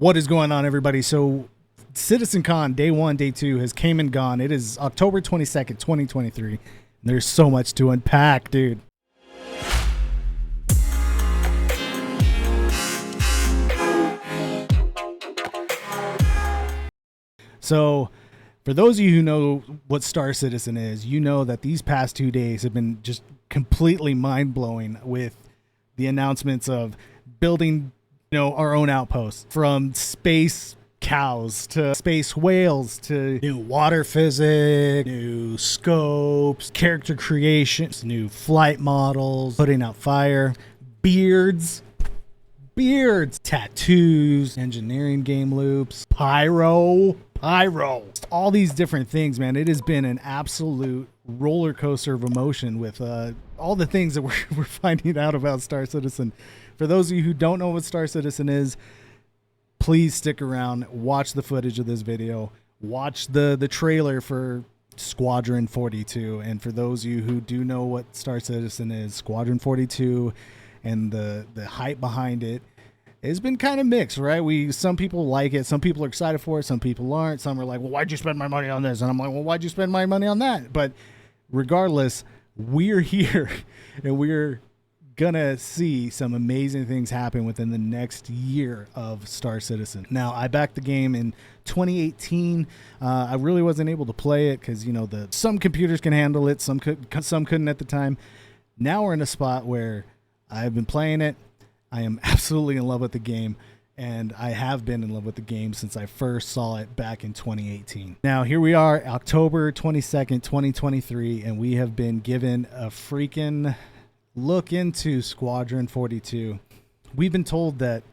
What is going on, everybody? So CitizenCon day 1, day 2 has came and gone. It is October 22nd, 2023. There's so much to unpack, dude. So for those of you who know what Star Citizen is, you know that these past 2 days have been just completely mind-blowing with the announcements of building, our own outposts, from space cows to space whales to new water physics, new scopes, character creations, new flight models, putting out fire, beards, tattoos, engineering game loops, pyro, all these different things, man. It has been an absolute roller coaster of emotion with all the things that we're finding out about Star Citizen. For those of you who don't know what Star Citizen is, please stick around, watch the footage of this video, watch the trailer for Squadron 42. And for those of you who do know what Star Citizen is, Squadron 42 and the hype behind it has been kind of mixed, right? Some people like it, some people are excited for it, some people aren't. Some are like, well, why'd you spend my money on this? And I'm like, well, why'd you spend my money on that? But regardless, we're here and we're gonna see some amazing things happen within the next year of Star Citizen. Now, I backed the game in 2018. I really wasn't able to play it because some computers can handle it, some couldn't at the time. Now we're in a spot where I've been playing it. I am absolutely in love with the game, and I have been in love with the game since I first saw it back in 2018. Now, here we are, October 22nd, 2023, and we have been given a freaking look into Squadron 42. We've been told that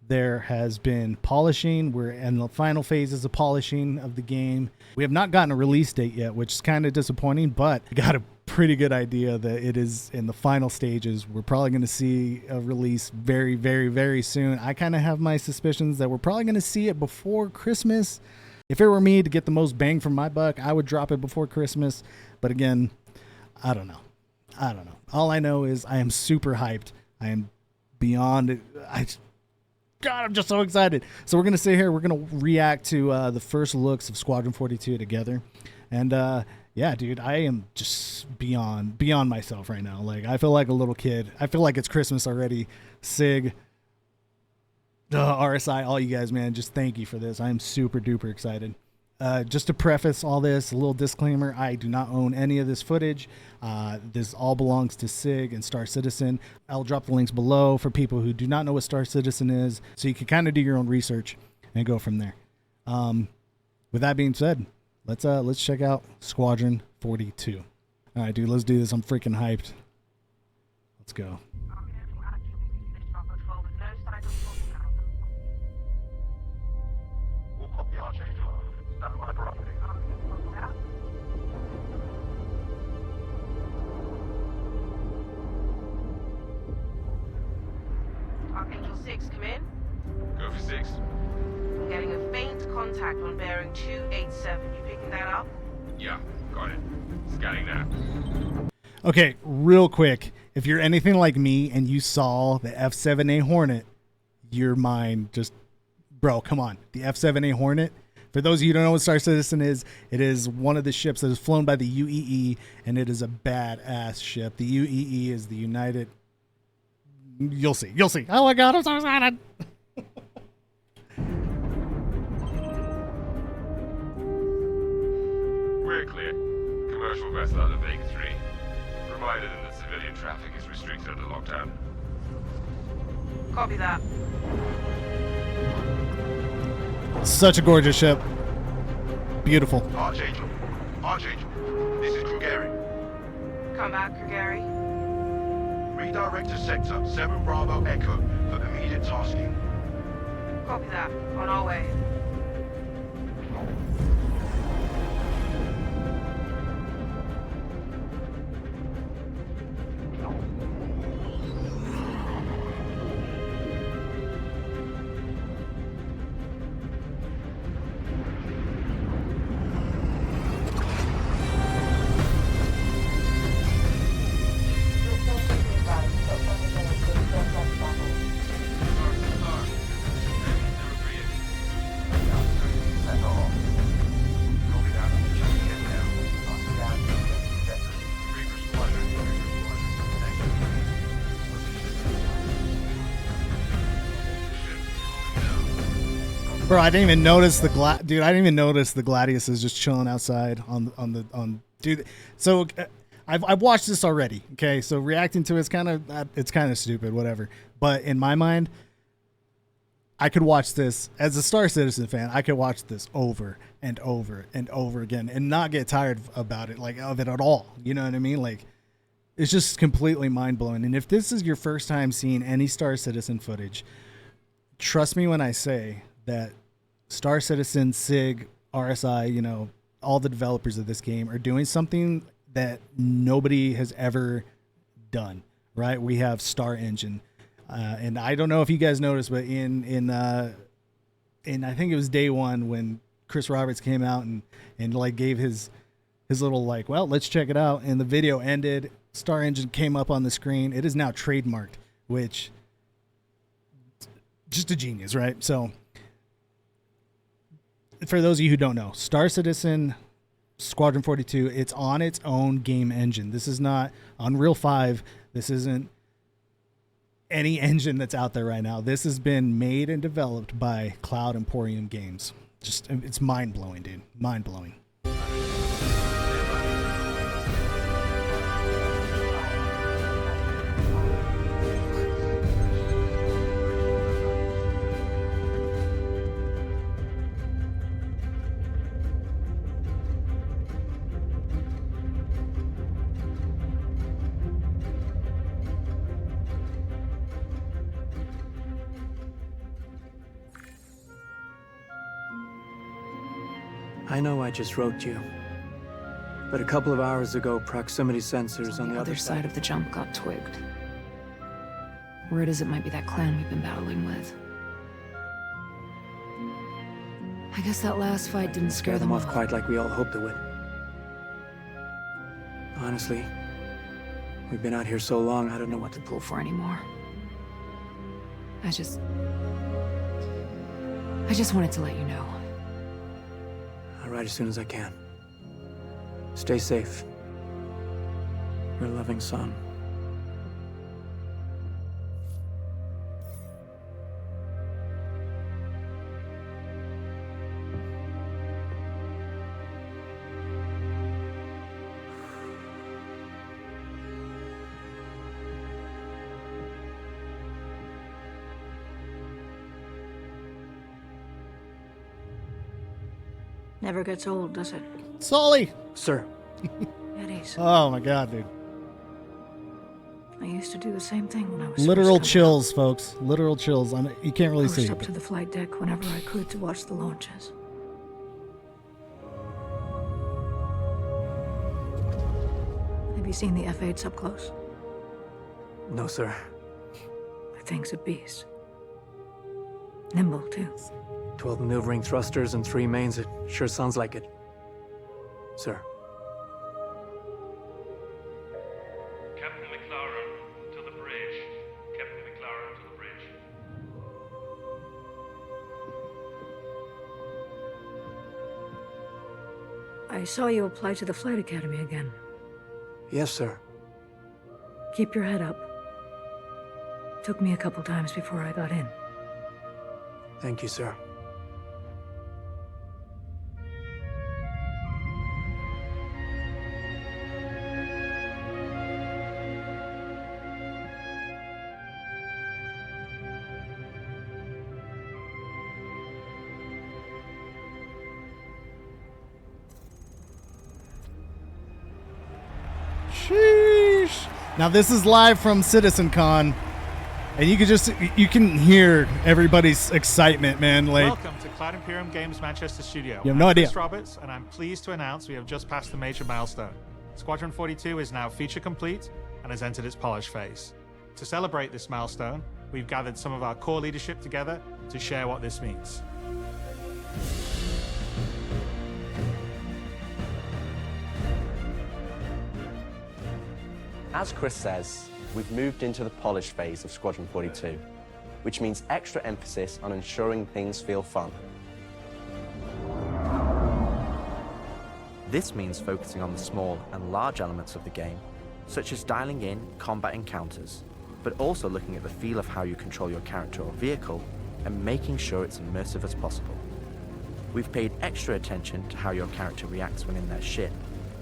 there has been polishing. We're in the final phases of polishing of the game. We have not gotten a release date yet, which is kind of disappointing, but I got a pretty good idea that it is in the final stages. We're probably going to see a release very, very, very soon. I kind of have my suspicions that we're probably going to see it before Christmas. If it were me to get the most bang for my buck, I would drop it before Christmas. But again, I don't know. All I know is I am super hyped. I am beyond. God, I'm just so excited. So we're going to sit here. We're going to react to the first looks of Squadron 42 together. And yeah, dude, I am just beyond myself right now. Like, I feel like a little kid. I feel like it's Christmas already. SIG, RSI, all you guys, man, just thank you for this. I am super duper excited. Just to preface all this, a little disclaimer, I do not own any of this footage. This all belongs to SIG and Star Citizen. I'll drop the links below for people who do not know what Star Citizen is, so you can kind of do your own research and go from there. With that being said, let's check out Squadron 42. All right, dude, let's do this. I'm freaking hyped. Let's go. Archangel 6, come in. Go for 6. I'm getting a faint contact on bearing 287. You picking that up? Yeah, got it. Scanning now. Okay, real quick. If you're anything like me and you saw the F-7A Hornet, your mind just... Bro, come on. The F-7A Hornet, for those of you who don't know what Star Citizen is, it is one of the ships that is flown by the UEE, and it is a badass ship. The UEE is the United... You'll see. Oh my God, I'm so excited. We're clear. Commercial vessel out of Vega 3. Reminder that civilian traffic is restricted under lockdown. Copy that. Such a gorgeous ship. Beautiful. Archangel, this is Krugeri. Come back, Krugeri. Redirect to sector 7 Bravo Echo for immediate tasking. Copy that. On our way. Bro, I didn't even notice dude. I didn't even notice the Gladiuses just chilling outside on dude. So I've watched this already. Okay, so reacting to it's kind of stupid, whatever. But in my mind, I could watch this as a Star Citizen fan. I could watch this over and over and over again and not get tired about it, like of it at all. You know what I mean? Like, it's just completely mind blowing. And if this is your first time seeing any Star Citizen footage, trust me when I say that Star Citizen, SIG, RSI, you know, all the developers of this game are doing something that nobody has ever done, right? We have Star Engine. And I don't know if you guys noticed, but in I think it was day one when Chris Roberts came out and like gave his little like, well, let's check it out. And the video ended. Star Engine came up on the screen. It is now trademarked, which just a genius, right? So for those of you who don't know, Star Citizen Squadron 42, it's on its own game engine. This is not Unreal 5. This isn't any engine that's out there right now. This has been made and developed by Cloud Emporium Games. Just, it's mind-blowing, dude. Mind-blowing. I know I just wrote you, but a couple of hours ago, proximity sensors on the other side of the jump got twigged. Word is it might be that clan we've been battling with. I guess that last fight didn't scare them off quite like we all hoped it would. Honestly, we've been out here so long, I don't know what to pull for anymore. I just wanted to let you know. I'll write as soon as I can. Stay safe. Your loving son. Never gets old, does it? Sully! Sir. Eddie's. Oh my god, dude. I used to do the same thing when I was Literal first chills, folks. Literal chills. You can't really see Pushed it. up to the flight deck whenever I could to watch the launches. Have you seen the F-8s up close? No, sir. The thing's a beast. Nimble, too. 12 maneuvering thrusters and 3 mains. It sure sounds like it. Sir. Captain McLaren, to the bridge. Captain McLaren, to the bridge. I saw you apply to the Flight Academy again. Yes, sir. Keep your head up. Took me a couple times before I got in. Thank you, sir. Sheesh. Now this is live from CitizenCon, and you can hear everybody's excitement, man. Like, welcome to Cloud Imperium Games Manchester Studio. You have no idea. I'm Chris Roberts, and I'm pleased to announce we have just passed the major milestone. Squadron 42 is now feature complete and has entered its polish phase. To celebrate this milestone, we've gathered some of our core leadership together to share what this means. As Chris says, we've moved into the polish phase of Squadron 42, which means extra emphasis on ensuring things feel fun. This means focusing on the small and large elements of the game, such as dialing in combat encounters, but also looking at the feel of how you control your character or vehicle and making sure it's immersive as possible. We've paid extra attention to how your character reacts when in their ship,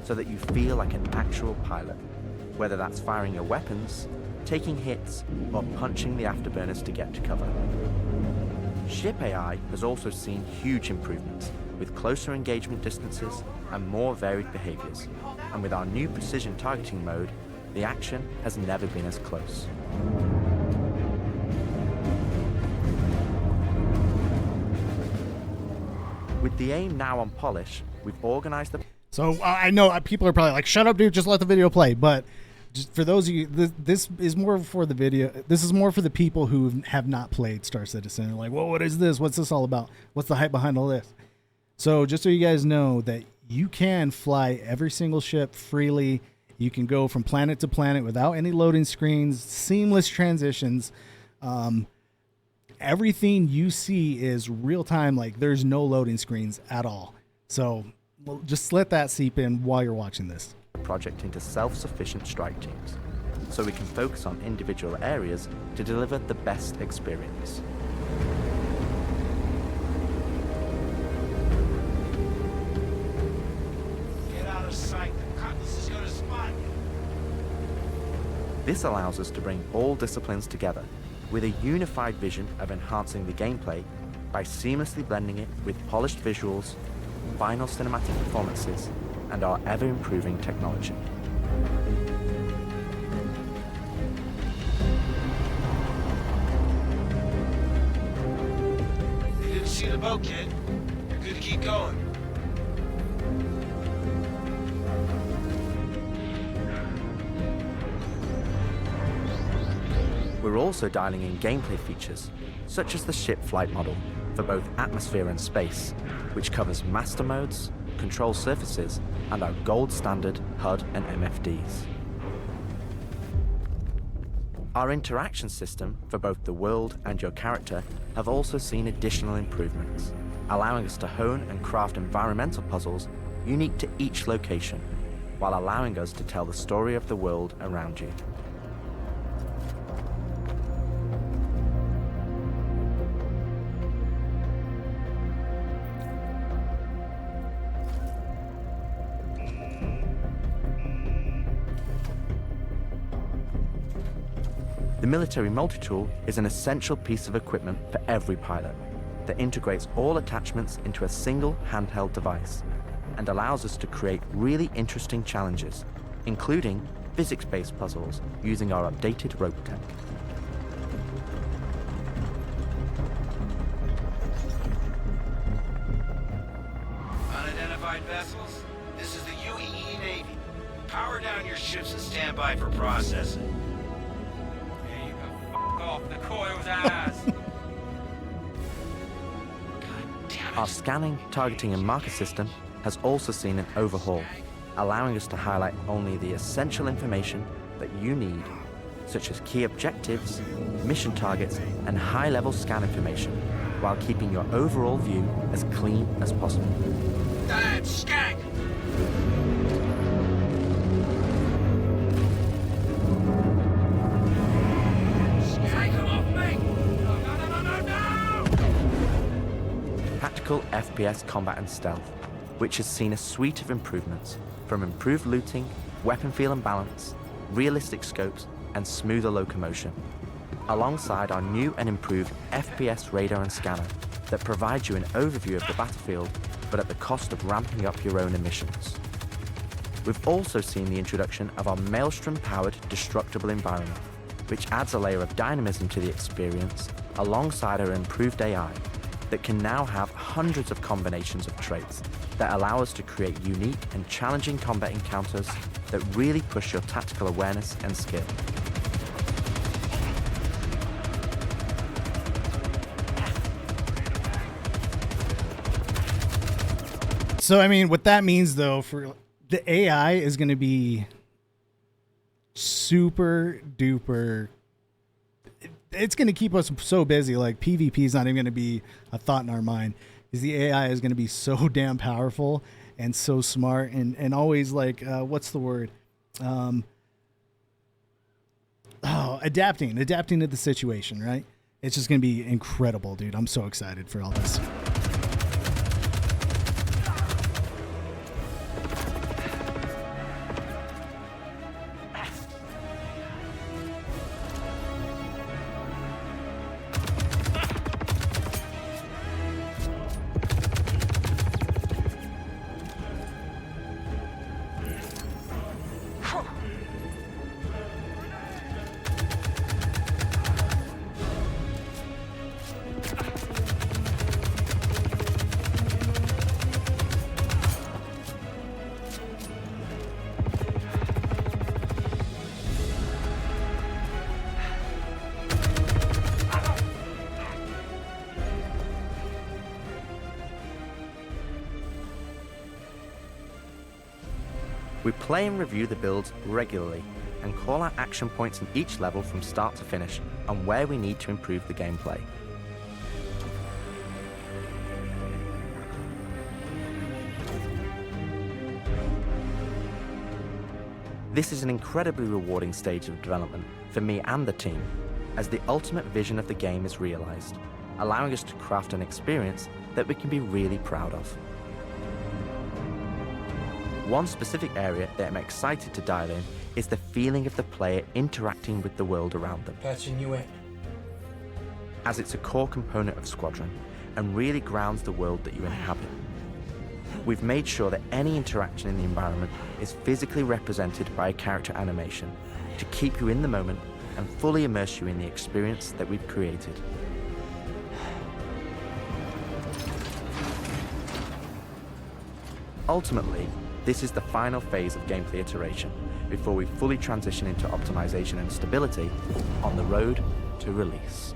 so that you feel like an actual pilot, whether that's firing your weapons, taking hits, or punching the afterburners to get to cover. Ship AI has also seen huge improvements, with closer engagement distances and more varied behaviors. And with our new precision targeting mode, the action has never been as close. With the aim now on polish, we've organized the... So I know people are probably like, shut up, dude, just let the video play. But just for those of you, this is more for the video. This is more for the people who have not played Star Citizen. They're like, well, what is this? What's this all about? What's the hype behind all this? So just so you guys know that you can fly every single ship freely. You can go from planet to planet without any loading screens, seamless transitions. Everything you see is real time. Like, there's no loading screens at all. So just let that seep in while you're watching this. Project into self-sufficient strike teams, so we can focus on individual areas to deliver the best experience. Get out of sight. The cutlass is gonna spot you. This allows us to bring all disciplines together with a unified vision of enhancing the gameplay by seamlessly blending it with polished visuals, final cinematic performances, and our ever-improving technology. You didn't see the boat, kid. You're good to keep going. We're also dialing in gameplay features, such as the ship flight model for both atmosphere and space, which covers master modes, control surfaces, and our gold standard HUD and MFDs. Our interaction system for both the world and your character have also seen additional improvements, allowing us to hone and craft environmental puzzles unique to each location, while allowing us to tell the story of the world around you. The military multi-tool is an essential piece of equipment for every pilot that integrates all attachments into a single handheld device and allows us to create really interesting challenges, including physics-based puzzles using our updated rope tech. Unidentified vessels? This is the UEE Navy. Power down your ships and stand by for processing. Off the coil's ass. Our scanning, targeting, and marker system has also seen an overhaul, allowing us to highlight only the essential information that you need, such as key objectives, mission targets, and high-level scan information, while keeping your overall view as clean as possible. Damn skank! Tactical FPS combat and stealth, which has seen a suite of improvements, from improved looting, weapon feel and balance, realistic scopes, and smoother locomotion, alongside our new and improved FPS radar and scanner that provide you an overview of the battlefield, but at the cost of ramping up your own emissions. We've also seen the introduction of our Maelstrom-powered destructible environment, which adds a layer of dynamism to the experience, alongside our improved AI, that can now have hundreds of combinations of traits that allow us to create unique and challenging combat encounters that really push your tactical awareness and skill. So, I mean, what that means, though, for the AI is going to be super duper. It's going to keep us so busy. Like, PvP is not even going to be a thought in our mind, because the AI is going to be so damn powerful and so smart and always like, what's the word? Adapting to the situation, right? It's just going to be incredible, dude. I'm so excited for all this. We play and review the builds regularly and call out action points in each level from start to finish on where we need to improve the gameplay. This is an incredibly rewarding stage of development for me and the team, as the ultimate vision of the game is realized, allowing us to craft an experience that we can be really proud of. One specific area that I'm excited to dial in is the feeling of the player interacting with the world around them, Patching you in. as it's a core component of Squadron and really grounds the world that you inhabit. We've made sure that any interaction in the environment is physically represented by a character animation to keep you in the moment and fully immerse you in the experience that we've created. Ultimately, this is the final phase of gameplay iteration before we fully transition into optimization and stability on the road to release.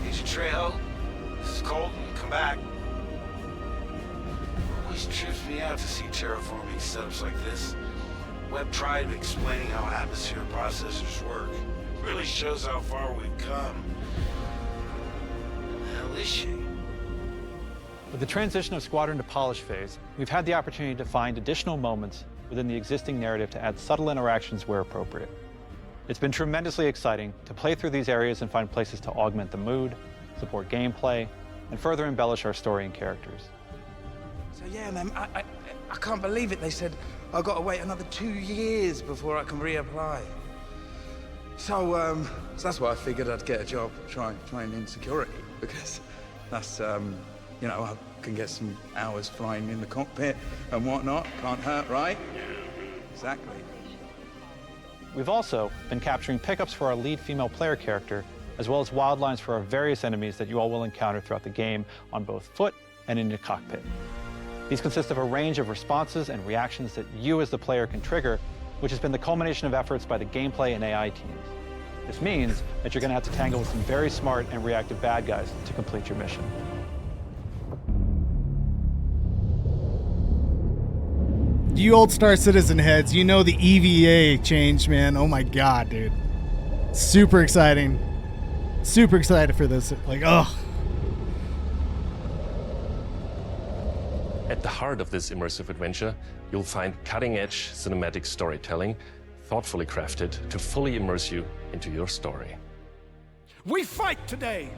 Agent Trejo, this is Colton. Come back. Always trips me out to see terraforming setups like this. Webb tried explaining how atmosphere processors work. Really shows how far we've come. What the hell is she? With the transition of Squadron to Polish phase, we've had the opportunity to find additional moments within the existing narrative to add subtle interactions where appropriate. It's been tremendously exciting to play through these areas and find places to augment the mood, support gameplay, and further embellish our story and characters. So yeah, man, I can't believe it. They said I've got to wait another 2 years before I can reapply. So that's why I figured I'd get a job trying in security, because that's, you know, I can get some hours flying in the cockpit and whatnot. Can't hurt, right? Exactly. We've also been capturing pickups for our lead female player character, as well as wildlines for our various enemies that you all will encounter throughout the game on both foot and in your cockpit. These consist of a range of responses and reactions that you as the player can trigger, which has been the culmination of efforts by the gameplay and AI teams. This means that you're going to have to tangle with some very smart and reactive bad guys to complete your mission. You old Star Citizen heads, you know the EVA changed, man. Oh my god, dude. Super exciting. Super excited for this. Like, oh. At the heart of this immersive adventure, you'll find cutting-edge cinematic storytelling, thoughtfully crafted to fully immerse you into your story. We fight today.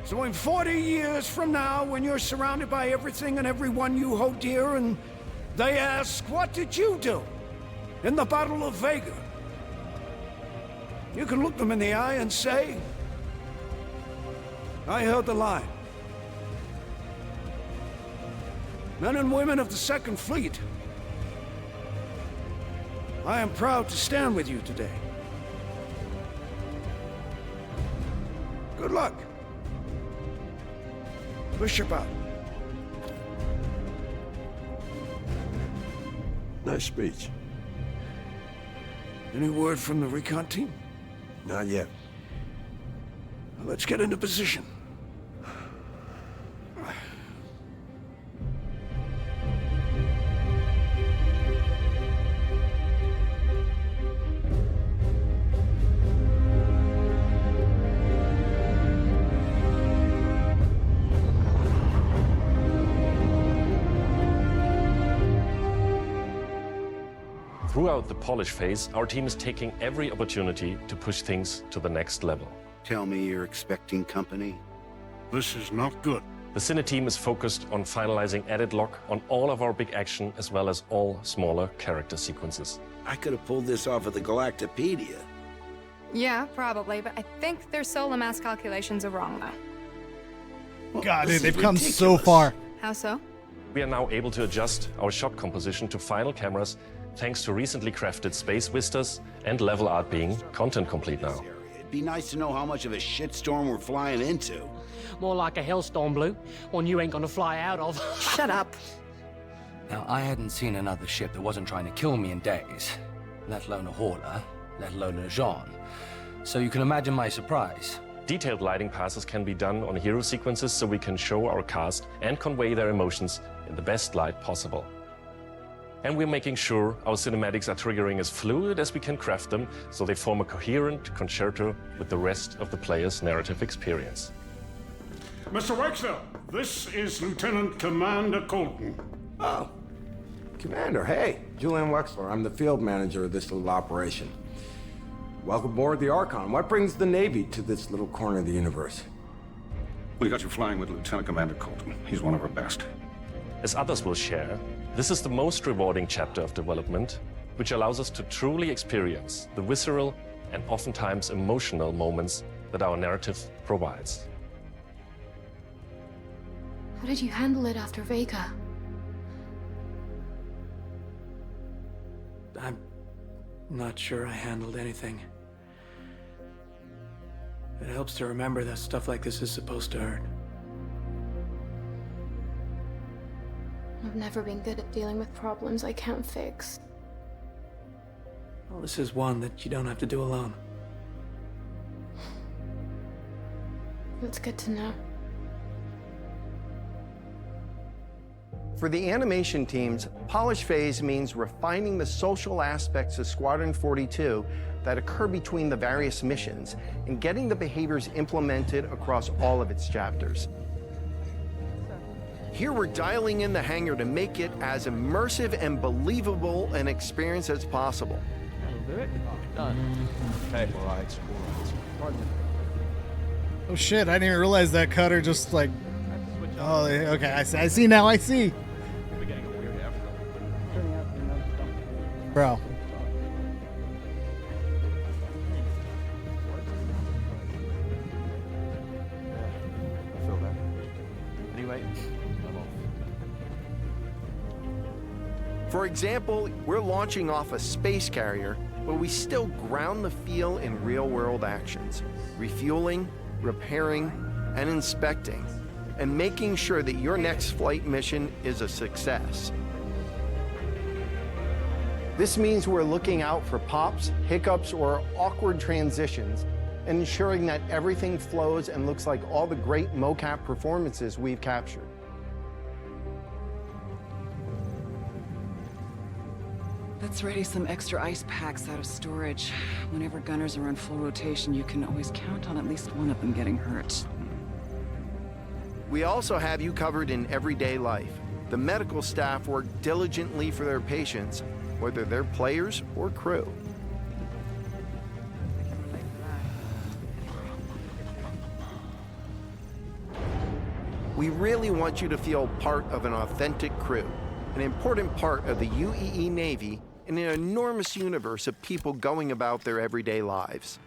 So in 40 years from now, when you're surrounded by everything and everyone you hold dear, and they ask, what did you do in the Battle of Vega? You can look them in the eye and say, I held the line. Men and women of the Second Fleet, I am proud to stand with you today. Good luck. Bishop out. Nice speech. Any word from the recon team? Not yet. Well, let's get into position. Throughout the polish phase, our team is taking every opportunity to push things to the next level. Tell me you're expecting company? This is not good. The Cine team is focused on finalizing edit lock on all of our big action as well as all smaller character sequences. I could have pulled this off of the Galactopedia. Yeah, probably, but I think their solar mass calculations are wrong, though. Well, God, this they've is come ridiculous. so far. How so? We are now able to adjust our shot composition to final cameras thanks to recently crafted space vistas and level art being content complete now. It'd be nice to know how much of a shitstorm we're flying into. More like a hellstorm, Blue. One you ain't gonna fly out of. Shut up. Now, I hadn't seen another ship that wasn't trying to kill me in days, let alone a hauler, let alone a Jean. So you can imagine my surprise. Detailed lighting passes can be done on hero sequences so we can show our cast and convey their emotions in the best light possible. And we're making sure our cinematics are triggering as fluid as we can craft them, so they form a coherent concerto with the rest of the player's narrative experience. Mr. Wexler, this is Lieutenant Commander Colton. Oh, Commander, hey. Julian Wexler, I'm the field manager of this little operation. Welcome aboard the Archon. What brings the Navy to this little corner of the universe? We got you flying with Lieutenant Commander Colton. He's one of our best. As others will share, this is the most rewarding chapter of development, which allows us to truly experience the visceral and oftentimes emotional moments that our narrative provides. How did you handle it after Vega? I'm not sure I handled anything. It helps to remember that stuff like this is supposed to hurt. I've never been good at dealing with problems I can't fix. Well, this is one that you don't have to do alone. That's good to know. For the animation teams, polish phase means refining the social aspects of Squadron 42 that occur between the various missions and getting the behaviors implemented across all of its chapters. Here we're dialing in the hangar to make it as immersive and believable an experience as possible. Okay. Oh shit, I didn't even realize that cutter just like... Oh, okay, I see now, I see. Bro. I feel that. Anyway, For example, we're launching off a space carrier, but we still ground the feel in real-world actions, refueling, repairing, and inspecting, and making sure that your next flight mission is a success. This means we're looking out for pops, hiccups, or awkward transitions, and ensuring that everything flows and looks like all the great mocap performances we've captured. Let's ready some extra ice packs out of storage. Whenever gunners are on full rotation, you can always count on at least one of them getting hurt. We also have you covered in everyday life. The medical staff work diligently for their patients, whether they're players or crew. We really want you to feel part of an authentic crew, an important part of the UEE Navy in an enormous universe of people going about their everyday lives.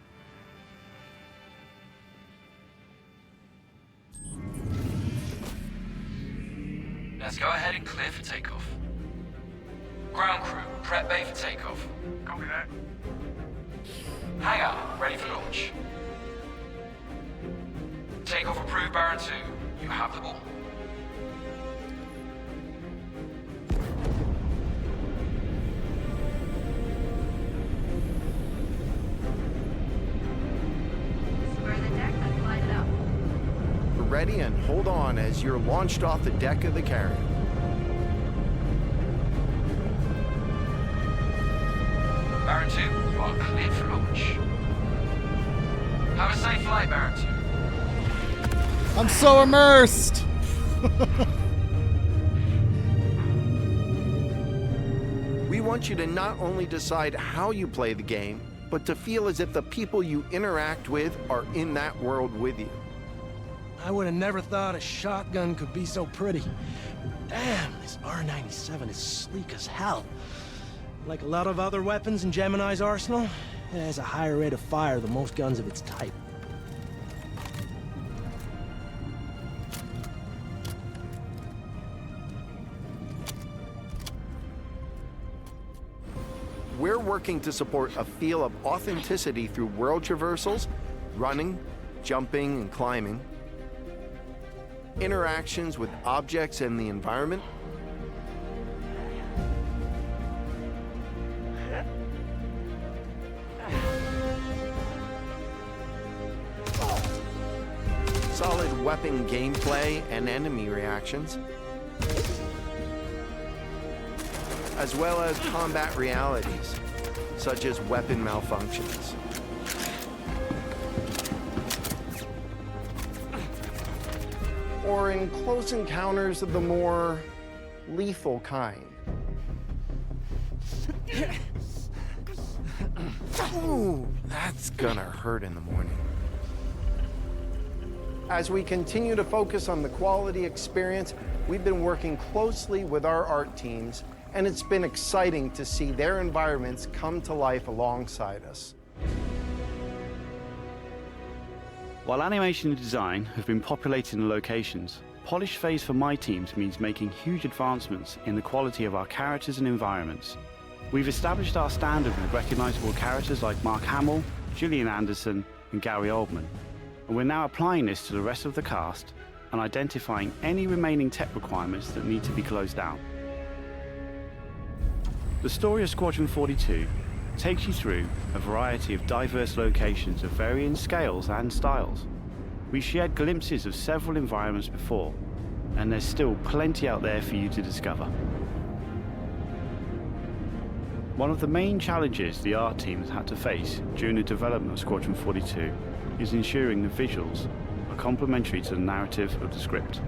Let's go ahead and clear for takeoff. Ground crew, prep bay for takeoff. Copy that. Hangar, ready for launch. Takeoff approved, Baron 2. You have the ball. Square the deck and light it up. Ready and hold on as you're launched off the deck of the carrier. Baron 2, you are cleared for launch. Have a safe flight, Baron 2. I'm so immersed. We want you to not only decide how you play the game, but to feel as if the people you interact with are in that world with you. I would have never thought a shotgun could be so pretty. Damn, this R97 is sleek as hell. Like a lot of other weapons in Gemini's arsenal, it has a higher rate of fire than most guns of its type. We're working to support a feel of authenticity through world traversals, running, jumping, and climbing, interactions with objects and the environment, solid weapon gameplay and enemy reactions, as well as combat realities, such as weapon malfunctions. Or in close encounters of the more lethal kind. Ooh, that's gonna hurt in the morning. As we continue to focus on the quality experience, we've been working closely with our art teams, and it's been exciting to see their environments come to life alongside us. While animation and design have been populating the locations, polish phase for my teams means making huge advancements in the quality of our characters and environments. We've established our standard with recognizable characters like Mark Hamill, Gillian Anderson, and Gary Oldman, and we're now applying this to the rest of the cast and identifying any remaining tech requirements that need to be closed out. The story of Squadron 42 takes you through a variety of diverse locations of varying scales and styles. We shared glimpses of several environments before, and there's still plenty out there for you to discover. One of the main challenges the art team has had to face during the development of Squadron 42 is ensuring the visuals are complementary to the narrative of the script.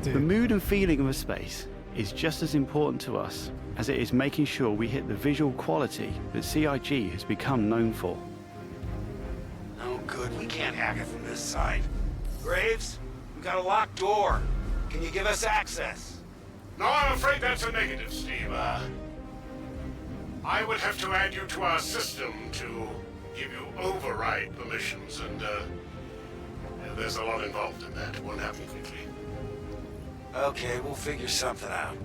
The mood and feeling of a space is just as important to us as it is making sure we hit the visual quality that CIG has become known for. Oh, good. We can't hack it from this side. Graves, we've got a locked door. Can you give us access? No, I'm afraid that's a negative, Steve. I would have to add you to our system to give you override permissions, and there's a lot involved in that. It won't happen quickly. Okay, we'll figure something out.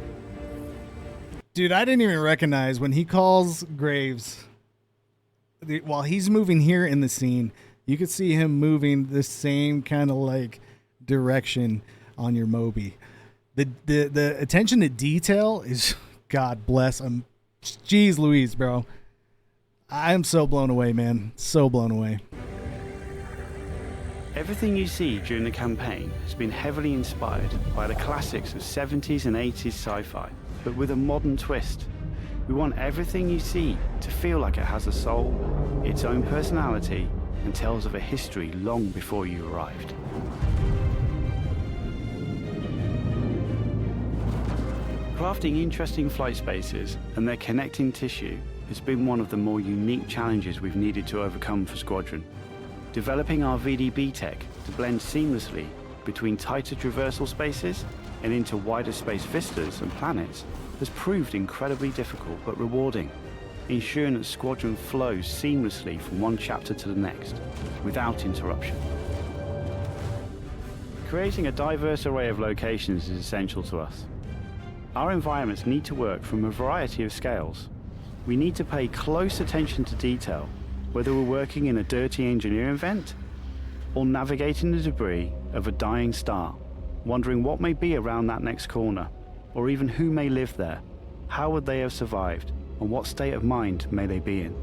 Dude, I didn't even recognize when he calls Graves. While he's moving here in the scene, you could see him moving the same kind of like direction on your Moby. The attention to detail is, God bless him. Jeez Louise, bro. I am so blown away, man. So blown away. Everything you see during the campaign has been heavily inspired by the classics of 70s and 80s sci-fi, but with a modern twist. We want everything you see to feel like it has a soul, its own personality, and tells of a history long before you arrived. Crafting interesting flight spaces and their connecting tissue has been one of the more unique challenges we've needed to overcome for Squadron. Developing our VDB tech to blend seamlessly between tighter traversal spaces and into wider space vistas and planets has proved incredibly difficult but rewarding, ensuring that Squadron flows seamlessly from one chapter to the next, without interruption. Creating a diverse array of locations is essential to us. Our environments need to work from a variety of scales. We need to pay close attention to detail, whether we're working in a dirty engineering vent or navigating the debris of a dying star, wondering what may be around that next corner, or even who may live there, how would they have survived, and what state of mind may they be in.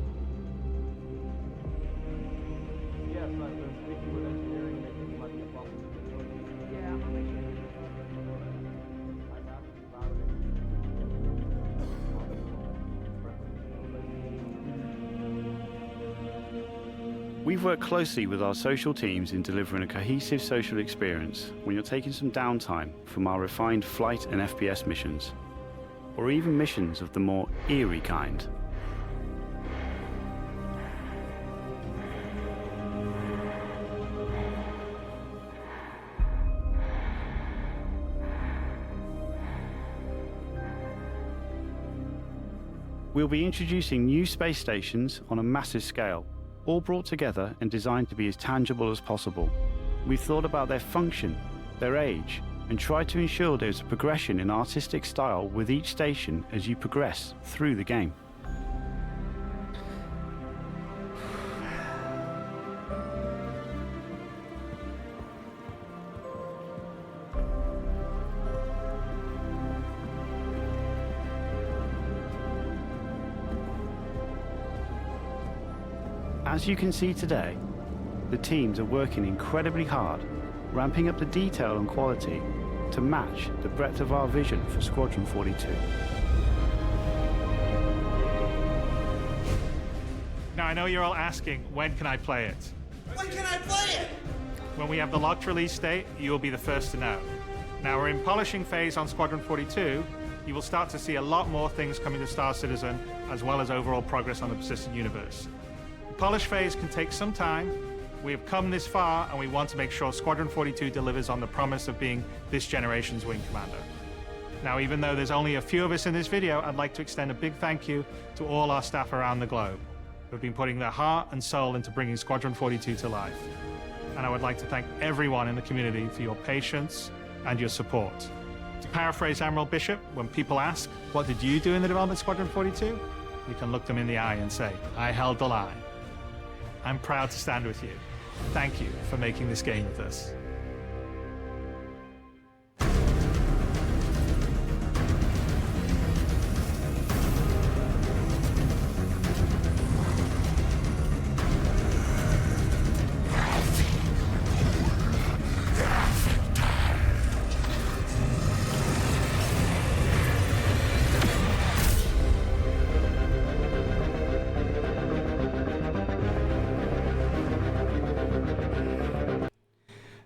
We've worked closely with our social teams in delivering a cohesive social experience when you're taking some downtime from our refined flight and FPS missions, or even missions of the more eerie kind. We'll be introducing new space stations on a massive scale, all brought together and designed to be as tangible as possible. We've thought about their function, their age, and tried to ensure there's a progression in artistic style with each station as you progress through the game. As you can see today, the teams are working incredibly hard, ramping up the detail and quality to match the breadth of our vision for Squadron 42. Now, I know you're all asking, when can I play it? When can I play it? When we have the locked release date, you will be the first to know. Now, we're in polishing phase on Squadron 42. You will start to see a lot more things coming to Star Citizen, as well as overall progress on the persistent universe. The polish phase can take some time. We have come this far, and we want to make sure Squadron 42 delivers on the promise of being this generation's Wing Commander. Now, even though there's only a few of us in this video, I'd like to extend a big thank you to all our staff around the globe who have been putting their heart and soul into bringing Squadron 42 to life. And I would like to thank everyone in the community for your patience and your support. To paraphrase Admiral Bishop, when people ask, what did you do in the development of Squadron 42? You can look them in the eye and say, I held the line. I'm proud to stand with you. Thank you for making this game with us.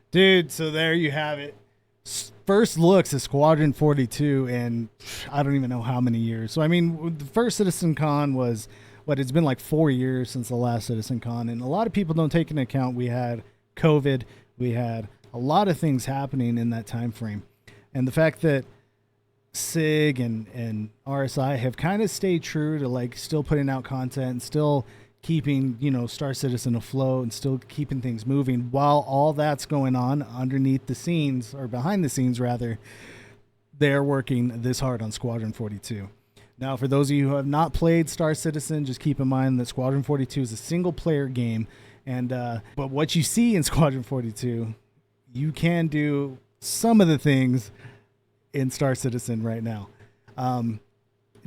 Dude, so there you have it. First looks at Squadron 42 in I don't even know how many years. So, I mean, the first Citizen Con was, it's been like 4 years since the last Citizen Con. And a lot of people don't take into account we had COVID. We had a lot of things happening in that time frame. And the fact that SIG and RSI have kind of stayed true to like still putting out content and still keeping, you know, Star Citizen afloat and still keeping things moving while all that's going on underneath the scenes, or behind the scenes rather, they're working this hard on Squadron 42. Now, for those of you who have not played Star Citizen, just keep in mind that Squadron 42 is a single player game, and but what you see in Squadron 42, you can do some of the things in Star Citizen right now.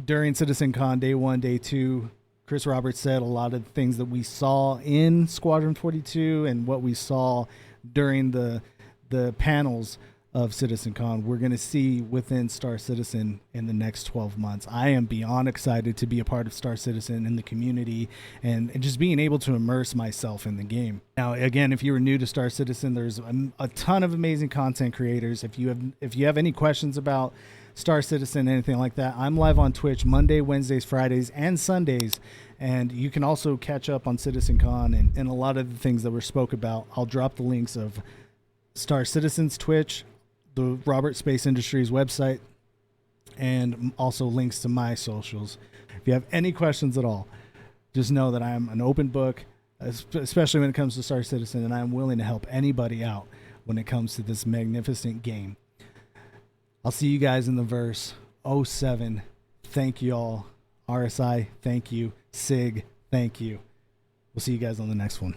During Citizen Con Day 1, Day 2, Chris Roberts said a lot of things that we saw in Squadron 42 and what we saw during the panels of Citizen Con, we're going to see within Star Citizen in the next 12 months. I am beyond excited to be a part of Star Citizen in the community and just being able to immerse myself in the game. Now, again, if you were new to Star Citizen, there's a ton of amazing content creators. If you have any questions about Star Citizen, anything like that, I'm live on Twitch Monday, Wednesdays, Fridays, and Sundays. And you can also catch up on Citizen Con and a lot of the things that were spoke about. I'll drop the links of Star Citizen's Twitch, the Robert Space Industries website, and also links to my socials. If you have any questions at all, just know that I'm an open book, especially when it comes to Star Citizen, and I'm willing to help anybody out when it comes to this magnificent game. I'll see you guys in the verse. 07, thank you all. RSI, thank you. SIG, thank you. We'll see you guys on the next one.